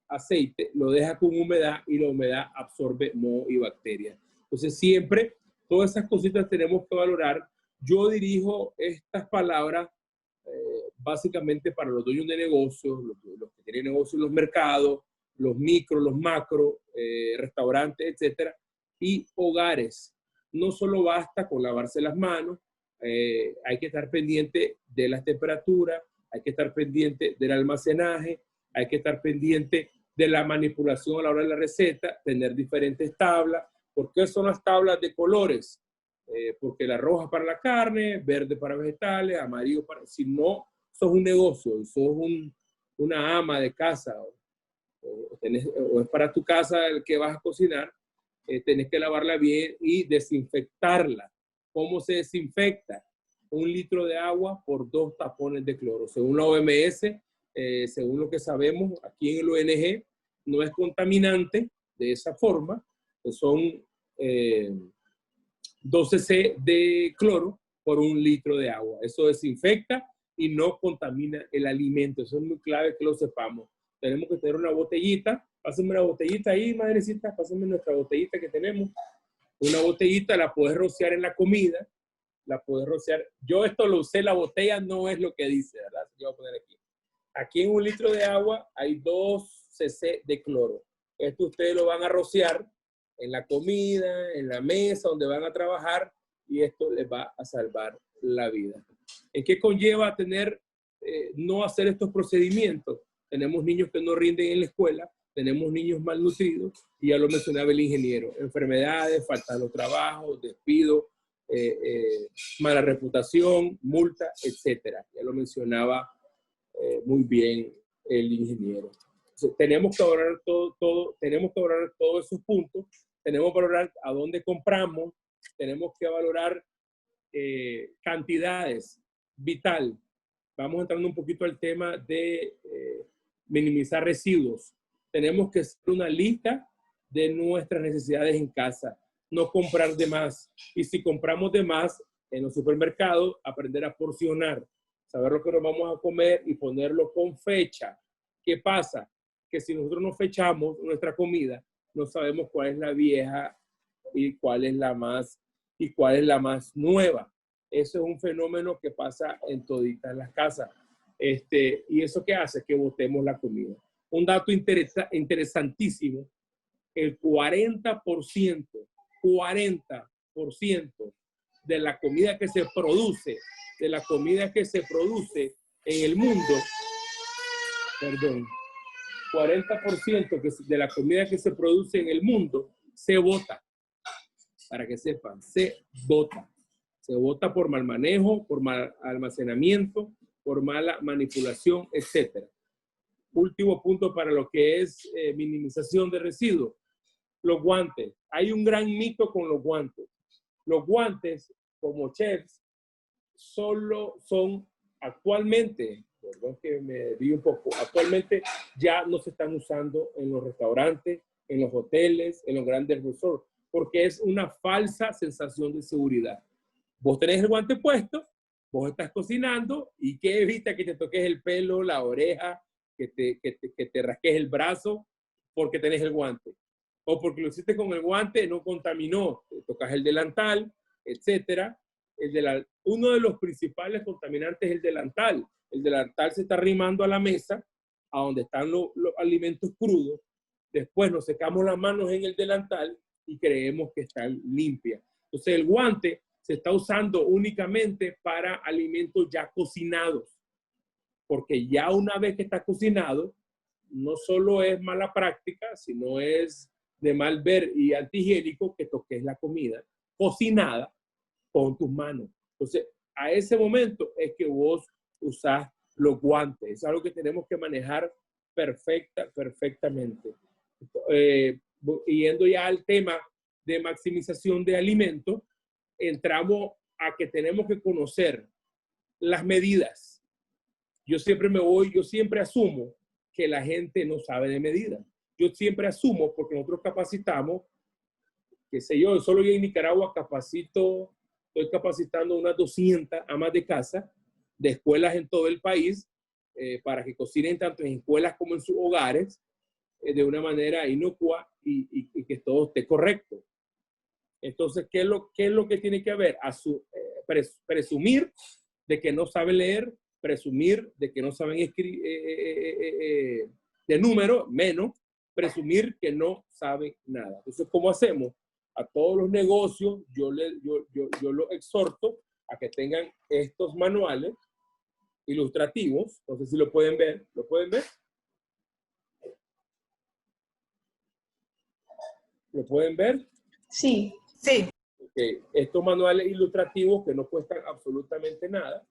aceite, lo deja con humedad y la humedad absorbe moho y bacterias. Entonces siempre todas esas cositas tenemos que valorar. Yo dirijo estas palabras básicamente para los dueños de negocios, los que tienen negocios en los mercados, los micro, los macro, restaurantes, etcétera, y hogares. No solo basta con lavarse las manos, hay que estar pendiente de las temperaturas, hay que estar pendiente del almacenaje, hay que estar pendiente de la manipulación a la hora de la receta, tener diferentes tablas. ¿Por qué son las tablas de colores? Porque la roja para la carne, verde para vegetales, amarillo para... Si no sos un negocio y sos una ama de casa o es para tu casa el que vas a cocinar, tenés que lavarla bien y desinfectarla. ¿Cómo se desinfecta? 1 litro de agua por 2 tapones de cloro. Según la OMS, según lo que sabemos, aquí en el ONG no es contaminante de esa forma, que son 12 C de cloro por 1 litro de agua. Eso desinfecta y no contamina el alimento. Eso es muy clave que lo sepamos. Tenemos que tener una botellita. Pásenme una botellita ahí, madrecita. Pásenme nuestra botellita que tenemos. Una botellita la puedes rociar en la comida. La puedes rociar. Yo esto lo usé, la botella no es lo que dice, ¿verdad? Yo voy a poner aquí. Aquí en 1 litro de agua hay 2 cc de cloro. Esto ustedes lo van a rociar en la comida, en la mesa donde van a trabajar, y esto les va a salvar la vida. ¿En qué conlleva tener, no hacer estos procedimientos? Tenemos niños que no rinden en la escuela, tenemos niños malnutridos, y ya lo mencionaba el ingeniero, enfermedades, falta de los trabajos, despido, mala reputación, multa, etcétera. Ya lo mencionaba muy bien el ingeniero. Entonces, tenemos que valorar tenemos que valorar todos esos puntos, tenemos que valorar a dónde compramos, tenemos que valorar cantidades, vital. Vamos entrando un poquito al tema de minimizar residuos. Tenemos que hacer una lista de nuestras necesidades en casa, no comprar de más. Y si compramos de más en los supermercados, aprender a porcionar, saber lo que nos vamos a comer y ponerlo con fecha. ¿Qué pasa? Que si nosotros no fechamos nuestra comida, no sabemos cuál es la vieja y cuál es la más nueva. Eso es un fenómeno que pasa en toditas las casas. ¿Y eso qué hace? Que botemos la comida. Un dato interesantísimo, el 40% de la comida que se produce, en el mundo, 40% de la comida que se produce en el mundo se bota. Para que sepan, se bota. Se bota por mal manejo, por mal almacenamiento, por mala manipulación, etc. Último punto para lo que es minimización de residuos. Los guantes. Hay un gran mito con los guantes. Los guantes, como chefs, solo son actualmente, perdón que me desvío un poco, actualmente ya no se están usando en los restaurantes, en los hoteles, en los grandes resorts, porque es una falsa sensación de seguridad. Vos tenés el guante puesto, vos estás cocinando y ¿qué evita que te toques el pelo, la oreja, que te rasques el brazo porque tenés el guante? O porque lo hiciste con el guante, no contaminó, te tocas el delantal, etcétera. Uno de los principales contaminantes es el delantal. El delantal se está arrimando a la mesa, a donde están los alimentos crudos. Después nos secamos las manos en el delantal y creemos que están limpias. Entonces el guante se está usando únicamente para alimentos ya cocinados. Porque ya una vez que está cocinado, no solo es mala práctica, sino es de mal ver y antihigiénico que toques la comida cocinada con tus manos. Entonces, a ese momento es que vos usás los guantes. Es algo que tenemos que manejar perfectamente. Yendo ya al tema de maximización de alimentos, entramos a que tenemos que conocer las medidas. Yo siempre asumo que la gente no sabe de medidas. Yo siempre asumo, porque nosotros capacitamos, qué sé yo, solo yo en Nicaragua estoy capacitando unas 200 amas de casa de escuelas en todo el país para que cocinen tanto en escuelas como en sus hogares de una manera inocua y que todo esté correcto. Entonces, ¿qué es lo que tiene que haber? Presumir de que no saben leer, presumir de que no saben escribir, de número, menos, presumir que no saben nada. Entonces, ¿cómo hacemos? A todos los negocios, yo los exhorto a que tengan estos manuales ilustrativos. No sé si lo pueden ver. ¿Lo pueden ver? ¿Lo pueden ver? Sí. Sí. Okay. Estos manuales ilustrativos que no cuestan absolutamente nada,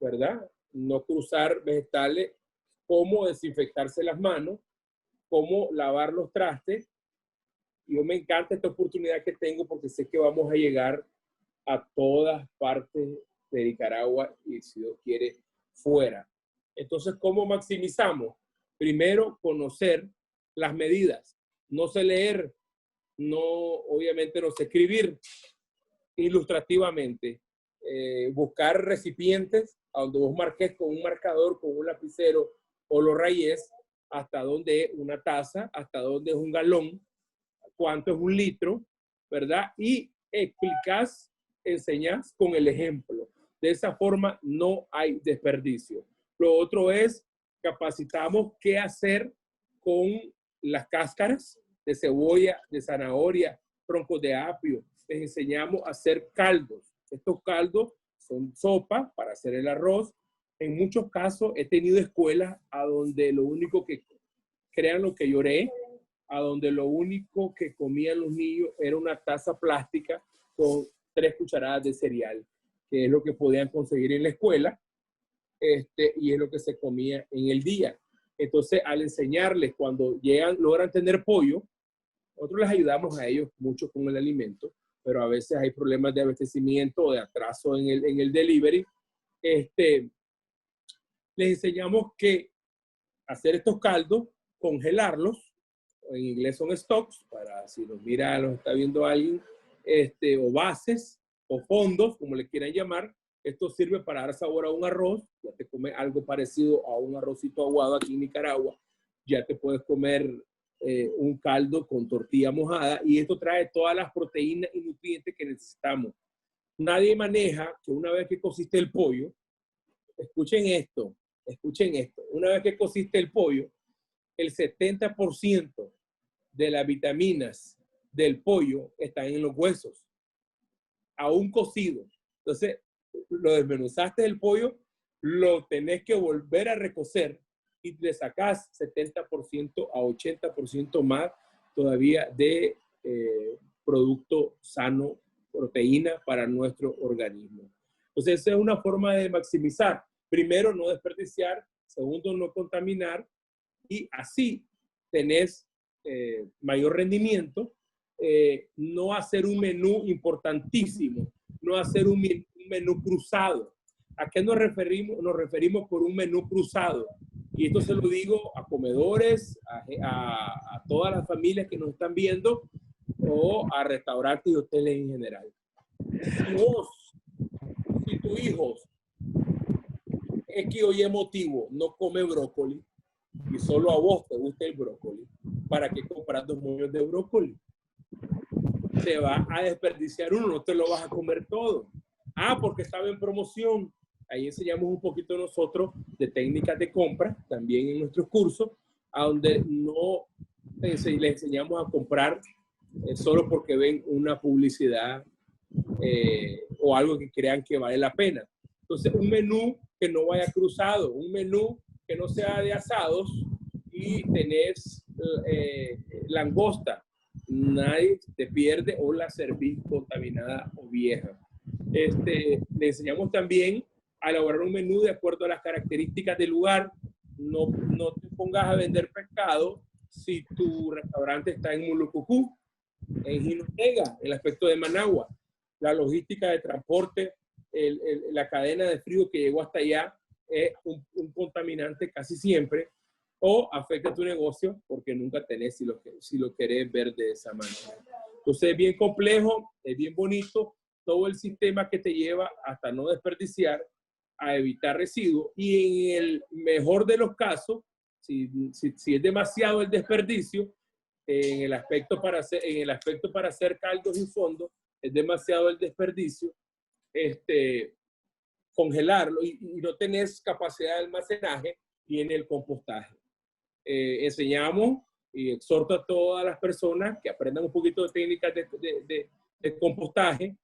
¿verdad? No cruzar vegetales, cómo desinfectarse las manos, cómo lavar los trastes. Y yo me encanta esta oportunidad que tengo porque sé que vamos a llegar a todas partes de Nicaragua y, si Dios quiere, fuera. Entonces, ¿cómo maximizamos? Primero, conocer las medidas. No sé leer, obviamente no sé escribir ilustrativamente. buscar recipientes a donde vos marques con un marcador, con un lapicero o lo rayes hasta dónde es una taza, hasta dónde es un galón, cuánto es un litro, ¿verdad? Y explicas, enseñas con el ejemplo. De esa forma no hay desperdicio. Lo otro es, capacitamos qué hacer con las cáscaras de cebolla, de zanahoria, troncos de apio. Les enseñamos a hacer caldos. Estos caldos son sopa para hacer el arroz. En muchos casos he tenido escuelas a donde lo único que, crean lo que lloré, a donde lo único que comían los niños era una taza plástica con 3 cucharadas de cereal, que es lo que podían conseguir en la escuela, y es lo que se comía en el día. Entonces, al enseñarles, cuando llegan, logran tener pollo, nosotros les ayudamos a ellos mucho con el alimento, pero a veces hay problemas de abastecimiento o de atraso en el delivery. Les enseñamos que hacer estos caldos, congelarlos, en inglés son stocks, para si los mira, los está viendo alguien, o bases, o fondos, como le quieran llamar. Esto sirve para dar sabor a un arroz. Ya te comes algo parecido a un arrocito aguado aquí en Nicaragua. Ya te puedes comer un caldo con tortilla mojada, y esto trae todas las proteínas y nutrientes que necesitamos. Nadie maneja que una vez que cociste el pollo, escuchen esto, una vez que cociste el pollo, el 70% de las vitaminas del pollo están en los huesos, aún cocido. Entonces, lo desmenuzaste del pollo, lo tenés que volver a recocer y le sacás 70% a 80% más todavía de producto sano, proteína para nuestro organismo. Entonces, esa es una forma de maximizar. Primero, no desperdiciar. Segundo, no contaminar. Y así tenés mayor rendimiento. No hacer un menú importantísimo. No hacer un menú cruzado. ¿A qué nos referimos? Nos referimos por un menú cruzado. Y esto se lo digo a comedores, a todas las familias que nos están viendo, o a restaurantes y hoteles en general. Si tu hijo, X o Y motivo, no come brócoli, y solo a vos te gusta el brócoli, ¿para qué comprar 2 mollos de brócoli? Te va a desperdiciar uno, no te lo vas a comer todo. Porque estaba en promoción. Ahí enseñamos un poquito nosotros de técnicas de compra, también en nuestros cursos, a donde no les enseñamos a comprar solo porque ven una publicidad o algo que crean que vale la pena. Entonces, un menú que no vaya cruzado, un menú que no sea de asados y tenés langosta. Nadie te pierde o la servís contaminada o vieja. Le enseñamos también a elaborar un menú de acuerdo a las características del lugar. No te pongas a vender pescado si tu restaurante está en Mulucucú, en Jinotega, en el aspecto de Managua. La logística de transporte, la cadena de frío que llegó hasta allá es un contaminante casi siempre, o afecta tu negocio porque nunca tenés si lo querés ver de esa manera. Entonces es bien complejo, es bien bonito, todo el sistema que te lleva hasta no desperdiciar, a evitar residuos, y en el mejor de los casos, si es demasiado el desperdicio, en el aspecto para hacer caldos y fondos, es demasiado el desperdicio, congelarlo y no tenés capacidad de almacenaje, y en el compostaje. Enseñamos y exhorto a todas las personas que aprendan un poquito de técnicas de compostaje.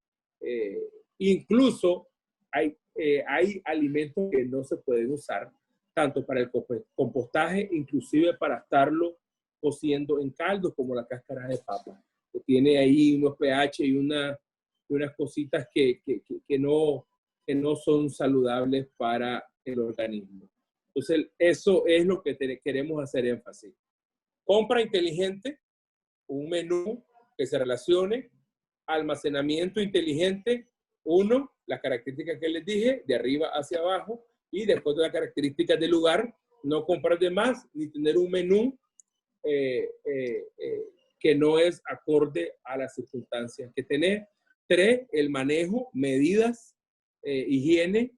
Incluso hay alimentos que no se pueden usar tanto para el compostaje, inclusive para estarlo cociendo en caldos, como la cáscara de papa, que tiene ahí unos pH y unas cositas que no son saludables para el organismo. Entonces, eso es lo que queremos hacer énfasis. Compra inteligente, un menú que se relacione, almacenamiento inteligente, las características que les dije, de arriba hacia abajo, y después de las características del lugar, no comprar de más, ni tener un menú que no es acorde a las circunstancias que tenés. 3, el manejo, medidas higiene.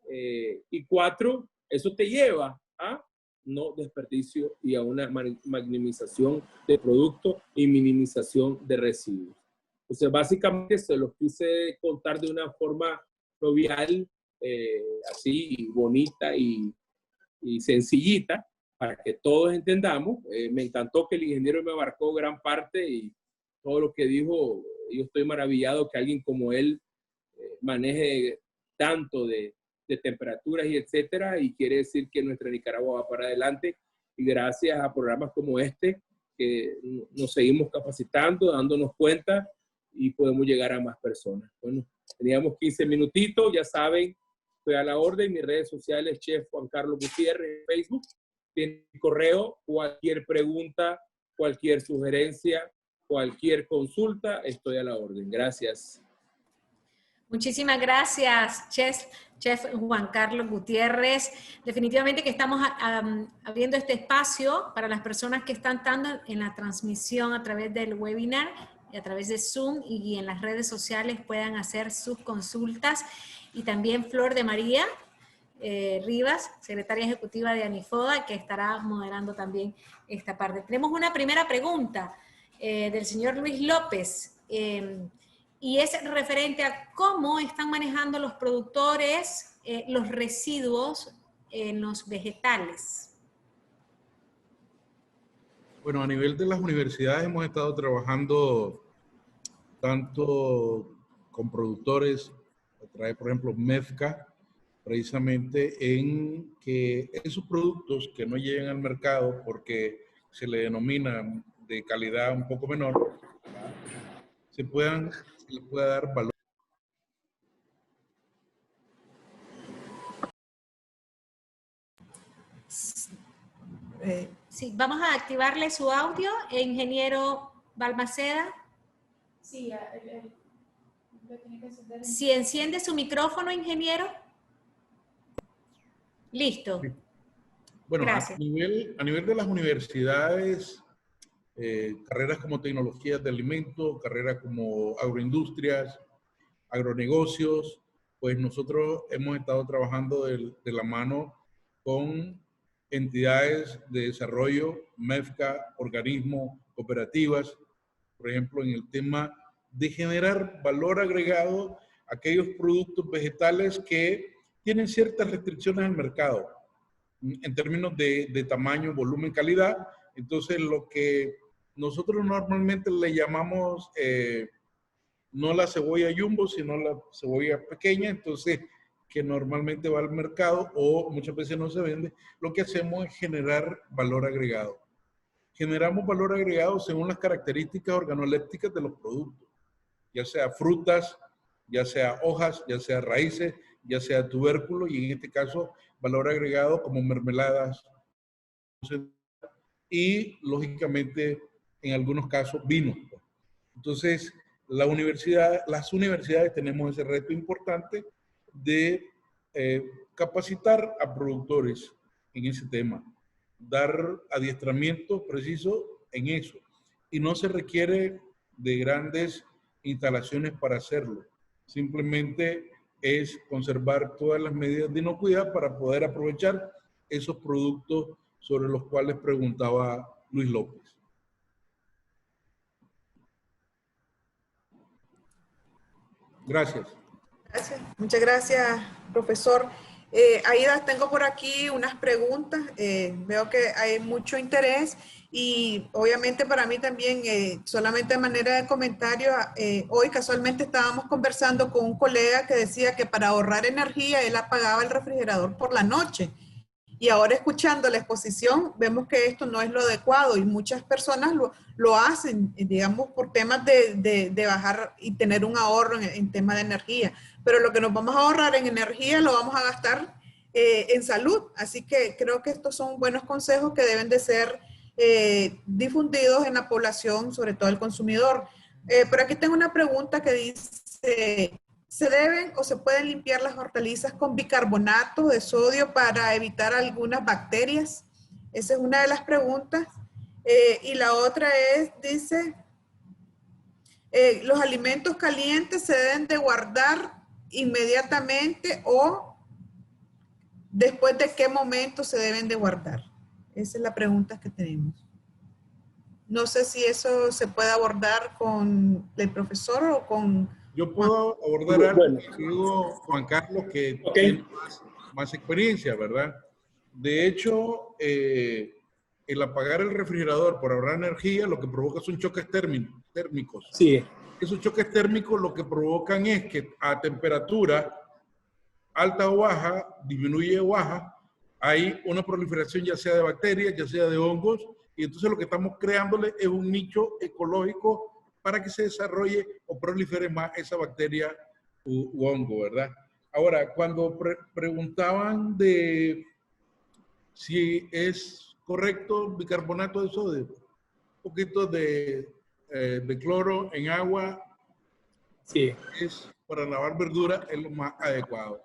Y 4, eso te lleva a no desperdicio y a una maximización de productos y minimización de residuos. Entonces, básicamente se los quise contar de una forma jovial, así bonita y sencillita, para que todos entendamos. Me encantó que el ingeniero me abarcó gran parte y todo lo que dijo. Yo estoy maravillado que alguien como él maneje tanto de temperaturas y etcétera, y quiere decir que nuestra Nicaragua va para adelante, y gracias a programas como este que nos seguimos capacitando, dándonos cuenta y podemos llegar a más personas. Bueno, teníamos 15 minutitos, ya saben, estoy a la orden. Mis redes sociales, Chef Juan Carlos Gutiérrez en Facebook, tiene mi correo, cualquier pregunta, cualquier sugerencia, cualquier consulta, estoy a la orden. Gracias. Muchísimas gracias, Chef Juan Carlos Gutiérrez. Definitivamente que estamos abriendo este espacio para las personas que están estando en la transmisión a través del webinar y a través de Zoom, y en las redes sociales puedan hacer sus consultas. Y también Flor de María Rivas, secretaria ejecutiva de ANIFODA, que estará moderando también esta parte. Tenemos una primera pregunta del señor Luis López. Y es referente a cómo están manejando los productores los residuos en los vegetales. Bueno, a nivel de las universidades hemos estado trabajando tanto con productores, a través, por ejemplo, MEFCA, precisamente en que esos productos que no lleguen al mercado porque se le denominan de calidad un poco menor, se le pueda dar valor. Sí, vamos a activarle su audio, ingeniero Balmaceda. Sí, lo tiene que encender. Si enciende su micrófono, ingeniero. Listo. Bueno, gracias. A nivel de las universidades, carreras como tecnologías de alimentos, carreras como agroindustrias, agronegocios, pues nosotros hemos estado trabajando de la mano con entidades de desarrollo, MEFCA, organismos, cooperativas, por ejemplo, en el tema de generar valor agregado a aquellos productos vegetales que tienen ciertas restricciones al mercado en términos de tamaño, volumen, calidad. Entonces, lo que nosotros normalmente le llamamos no la cebolla jumbo, sino la cebolla pequeña, entonces que normalmente va al mercado o muchas veces no se vende, lo que hacemos es generar valor agregado. Generamos valor agregado según las características organolépticas de los productos, ya sea frutas, ya sea hojas, ya sea raíces, ya sea tubérculo, y en este caso valor agregado como mermeladas y lógicamente en algunos casos vinos. Entonces, las universidades tenemos ese reto importante de capacitar a productores en ese tema, dar adiestramiento preciso en eso. Y no se requiere de grandes instalaciones para hacerlo. Simplemente es conservar todas las medidas de inocuidad para poder aprovechar esos productos sobre los cuales preguntaba Luis López. Gracias. Gracias. Muchas gracias, profesor. Aida, tengo por aquí unas preguntas. Veo que hay mucho interés y obviamente para mí también, solamente de manera de comentario, hoy casualmente estábamos conversando con un colega que decía que para ahorrar energía él apagaba el refrigerador por la noche. Y ahora escuchando la exposición, vemos que esto no es lo adecuado y muchas personas lo hacen, digamos, por temas de bajar y tener un ahorro en tema de energía. Pero lo que nos vamos a ahorrar en energía lo vamos a gastar en salud. Así que creo que estos son buenos consejos que deben de ser difundidos en la población, sobre todo el consumidor. Pero aquí tengo una pregunta que dice... ¿Se deben o se pueden limpiar las hortalizas con bicarbonato de sodio para evitar algunas bacterias? Esa es una de las preguntas. Y la otra es, dice, ¿los alimentos calientes se deben de guardar inmediatamente o después de qué momento se deben de guardar? Esa es la pregunta que tenemos. No sé si eso se puede abordar con el profesor o con... Yo puedo abordar algo que digo Juan Carlos, que tiene más experiencia, ¿verdad? De hecho, el apagar el refrigerador por ahorrar energía, lo que provoca son choques térmicos. Sí. Esos choques térmicos lo que provocan es que a temperatura alta o baja, disminuye o baja, hay una proliferación ya sea de bacterias, ya sea de hongos, y entonces lo que estamos creándole es un nicho ecológico para que se desarrolle o prolifere más esa bacteria u hongo, ¿verdad? Ahora, cuando preguntaban de si es correcto bicarbonato de sodio, un poquito de cloro en agua, Sí. es para lavar verdura, es lo más adecuado.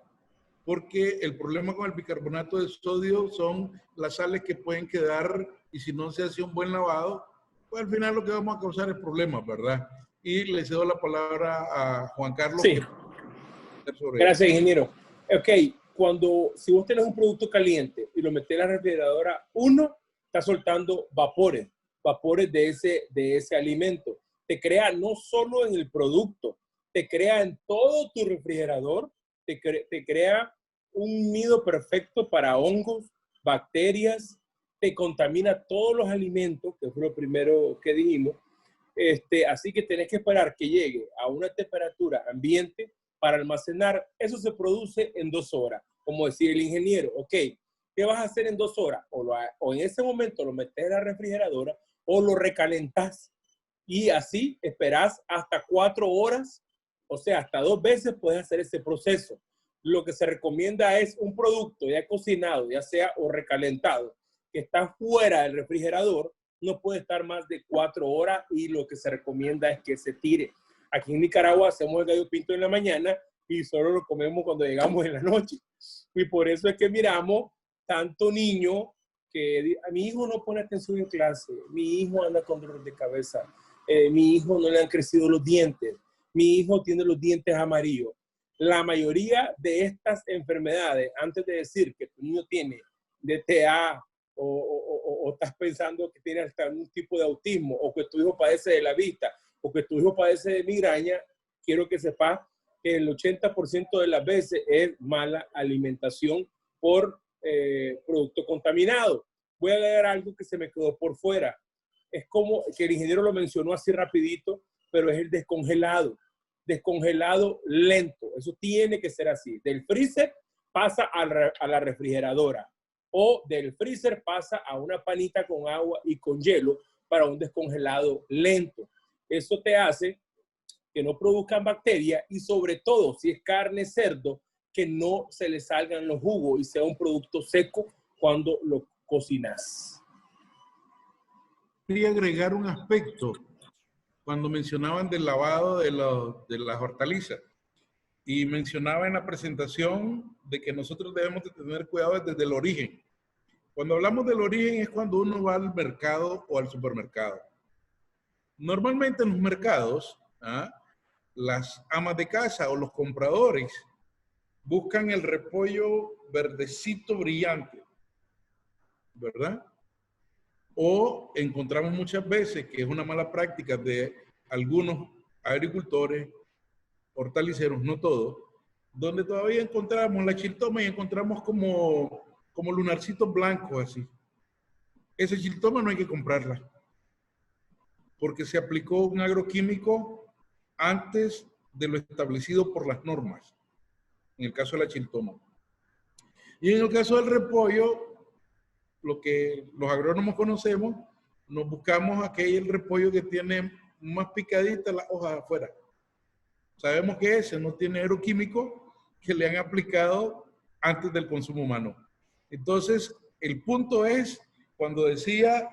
Porque el problema con el bicarbonato de sodio son las sales que pueden quedar, y si no se hace un buen lavado, pues al final lo que vamos a causar es problemas, ¿verdad? Y le cedo la palabra a Juan Carlos. Sí. Gracias, ingeniero. Ok, si vos tenés un producto caliente y lo metés en la refrigeradora, uno, está soltando vapores de ese alimento. Te crea no solo en el producto, te crea en todo tu refrigerador, te crea un nido perfecto para hongos, bacterias, te contamina todos los alimentos, que fue lo primero que dijimos. Así que tenés que esperar que llegue a una temperatura ambiente para almacenar. Eso se produce en 2 horas. Como decía el ingeniero, ok, ¿qué vas a hacer en 2 horas? O en ese momento lo metes en la refrigeradora o lo recalentás. Y así esperás hasta 4 horas, o sea, hasta 2 veces puedes hacer ese proceso. Lo que se recomienda es un producto ya cocinado, ya sea o recalentado, que está fuera del refrigerador, no puede estar más de 4 horas y lo que se recomienda es que se tire. Aquí en Nicaragua hacemos el gallo pinto en la mañana y solo lo comemos cuando llegamos en la noche. Y por eso es que miramos tanto niño que a mi hijo no pone atención en clase, mi hijo anda con dolor de cabeza, mi hijo no le han crecido los dientes, mi hijo tiene los dientes amarillos. La mayoría de estas enfermedades, antes de decir que tu niño tiene DTA o estás pensando que tiene hasta algún tipo de autismo o que tu hijo padece de la vista o que tu hijo padece de migraña, quiero que sepas que el 80% de las veces es mala alimentación por producto contaminado. Voy a leer algo que se me quedó por fuera. Es como que el ingeniero lo mencionó así rapidito, pero es el descongelado. Descongelado lento. Eso tiene que ser así. Del freezer pasa a la refrigeradora o del freezer pasa a una panita con agua y con hielo para un descongelado lento. Eso te hace que no produzcan bacterias y sobre todo si es carne, cerdo, que no se le salgan los jugos y sea un producto seco cuando lo cocinas. Quería agregar un aspecto cuando mencionaban del lavado de las hortalizas y mencionaba en la presentación de que nosotros debemos de tener cuidado desde el origen. Cuando hablamos del origen es cuando uno va al mercado o al supermercado. Normalmente en los mercados, las amas de casa o los compradores buscan el repollo verdecito brillante, ¿verdad? O encontramos muchas veces, que es una mala práctica de algunos agricultores, hortaliceros, no todos, donde todavía encontramos la chiltoma y encontramos como lunarcitos blancos así. Esa chiltoma no hay que comprarla, porque se aplicó un agroquímico antes de lo establecido por las normas, en el caso de la chiltoma. Y en el caso del repollo, lo que los agrónomos conocemos, nos buscamos aquel repollo que tiene más picadita las hojas afuera. Sabemos que ese no tiene agroquímico que le han aplicado antes del consumo humano. Entonces, el punto es, cuando decía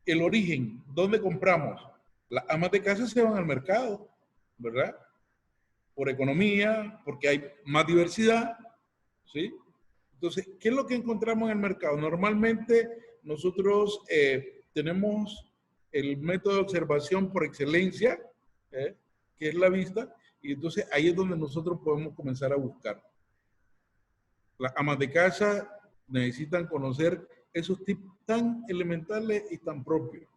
el origen, ¿dónde compramos? Las amas de casa se van al mercado, ¿verdad? Por economía, porque hay más diversidad, ¿sí? Entonces, ¿qué es lo que encontramos en el mercado? Normalmente nosotros tenemos el método de observación por excelencia, que es la vista, Y entonces ahí es donde nosotros podemos comenzar a buscar. Las amas de casa necesitan conocer esos tips tan elementales y tan propios.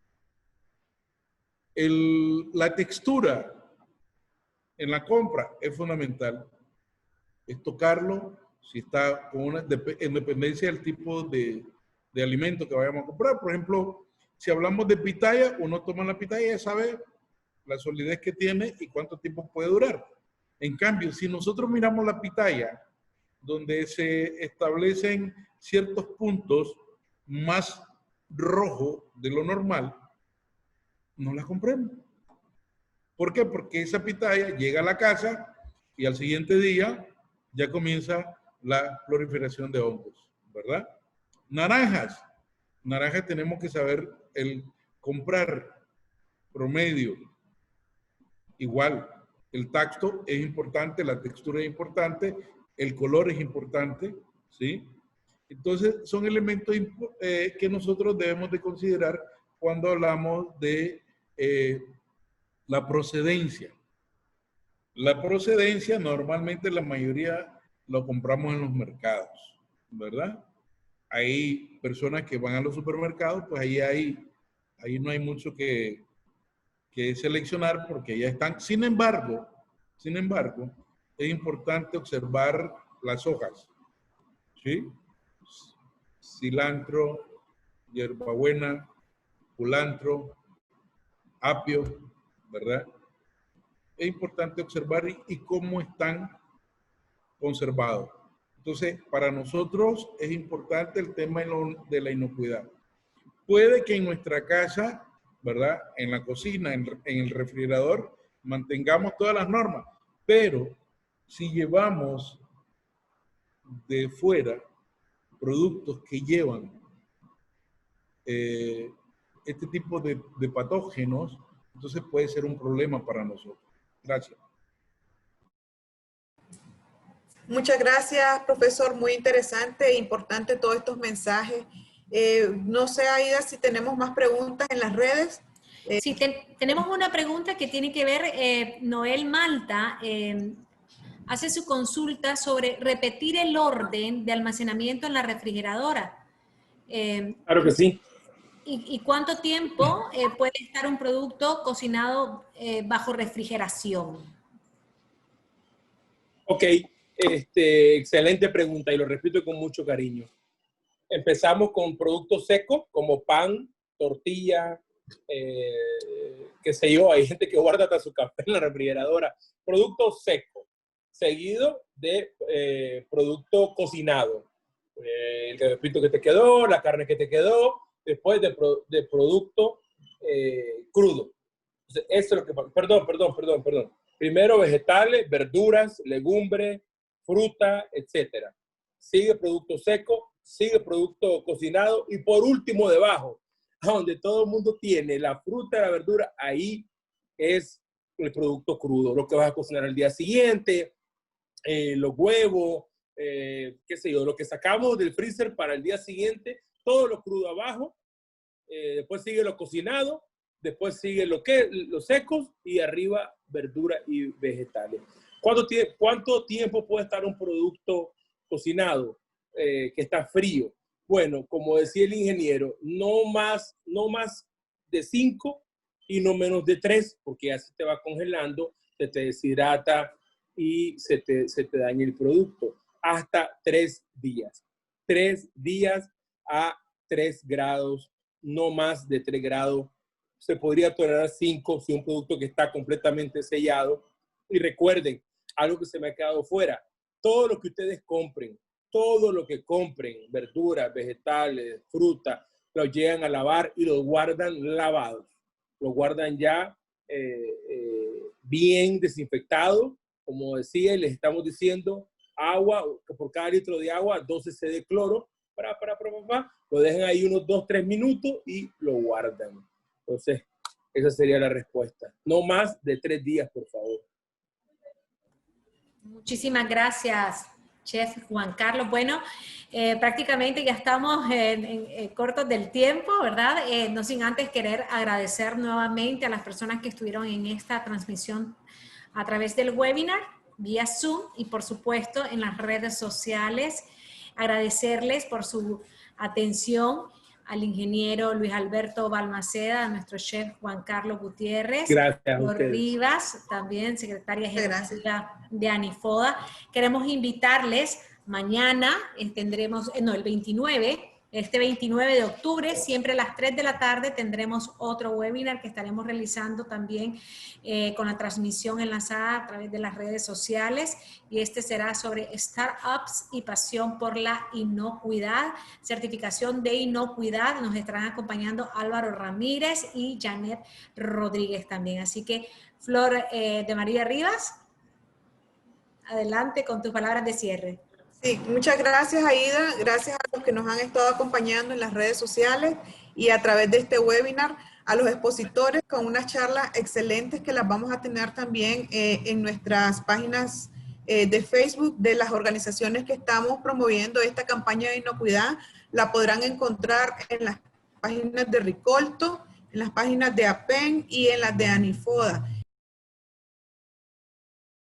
La textura en la compra es fundamental. Es tocarlo, si está con en dependencia del tipo de alimento que vayamos a comprar. Por ejemplo, si hablamos de pitaya, uno toma la pitaya y ya sabe la solidez que tiene y cuánto tiempo puede durar. En cambio, si nosotros miramos la pitaya, donde se establecen ciertos puntos más rojos de lo normal, no la compremos. ¿Por qué? Porque esa pitaya llega a la casa y al siguiente día ya comienza la proliferación de hongos, ¿verdad? Naranjas. Naranjas tenemos que saber el comprar promedio. Igual, el tacto es importante, la textura es importante, el color es importante, ¿sí? Entonces, son elementos que nosotros debemos de considerar cuando hablamos de la procedencia. La procedencia, normalmente la mayoría lo compramos en los mercados, ¿verdad? Hay personas que van a los supermercados, pues ahí no hay mucho que seleccionar porque ya están. Sin embargo, es importante observar las hojas, ¿sí? Cilantro, hierbabuena, culantro, apio, ¿verdad? Es importante observar y cómo están conservados. Entonces, para nosotros es importante el tema de la inocuidad. Puede que en nuestra casa, ¿verdad? En la cocina, en el refrigerador, mantengamos todas las normas, pero si llevamos de fuera productos que llevan este tipo de patógenos, entonces puede ser un problema para nosotros. Gracias. Muchas gracias, profesor. Muy interesante e importante todos estos mensajes. No sé, Aida, si tenemos más preguntas en las redes. Sí, tenemos una pregunta que tiene que ver, Noel Malta hace su consulta sobre repetir el orden de almacenamiento en la refrigeradora. Claro que sí. ¿Y cuánto tiempo puede estar un producto cocinado bajo refrigeración? Ok, excelente pregunta y lo repito con mucho cariño. Empezamos con productos secos como pan, tortilla, qué sé yo, hay gente que guarda hasta su café en la refrigeradora. Producto seco, seguido de producto cocinado. El repito que te quedó, la carne que te quedó, después de producto crudo. Entonces, eso es lo que pasa. Perdón. Primero vegetales, verduras, legumbres, fruta, etc. Sigue producto seco, sigue producto cocinado y por último debajo, donde todo el mundo tiene la fruta y la verdura, ahí es el producto crudo, lo que vas a cocinar al día siguiente, los huevos, qué sé yo, lo que sacamos del freezer para el día siguiente, todo lo crudo abajo, después sigue lo cocinado, después sigue los secos y arriba verdura y vegetales. ¿Cuánto tiempo puede estar un producto cocinado que está frío? Bueno, como decía el ingeniero, no más de 5 y no menos de 3, porque así te va congelando, se te deshidrata y se te daña el producto. Hasta 3 días. 3 días a 3 grados, no más de 3 grados. Se podría tolerar 5 si un producto que está completamente sellado. Y recuerden, algo que se me ha quedado fuera, todo lo que ustedes compren, todo lo que compren, verduras, vegetales, fruta, lo llegan a lavar y lo guardan lavados. Lo guardan ya bien desinfectado. Como decía, les estamos diciendo, agua, por cada litro de agua, 12 cc de cloro, lo dejan ahí unos 2-3 minutos y lo guardan. Entonces, esa sería la respuesta. No más de 3 días, por favor. Muchísimas gracias, Chef Juan Carlos. Bueno, prácticamente ya estamos cortos del tiempo, ¿verdad? No sin antes querer agradecer nuevamente a las personas que estuvieron en esta transmisión a través del webinar, vía Zoom y por supuesto en las redes sociales. Agradecerles por su atención al ingeniero Luis Alberto Balmaceda, a nuestro chef Juan Carlos Gutiérrez, Gracias a Flor ustedes. Rivas, también secretaria Gracias. ejecutiva de ANIFODA. Queremos invitarles mañana, tendremos, el 29, este 29 de octubre, siempre a las 3 de la tarde tendremos otro webinar que estaremos realizando también con la transmisión enlazada a través de las redes sociales, y este será sobre startups y pasión por la inocuidad, certificación de inocuidad. Nos estarán acompañando Álvaro Ramírez y Janet Rodríguez también. Así que, Flor de María Rivas, adelante con tus palabras de cierre. Sí, muchas gracias, Aida. Gracias a los que nos han estado acompañando en las redes sociales y a través de este webinar, a los expositores con unas charlas excelentes que las vamos a tener también en nuestras páginas de Facebook de las organizaciones que estamos promoviendo esta campaña de inocuidad. La podrán encontrar en las páginas de Ricolto, en las páginas de APEN y en las de ANIFODA.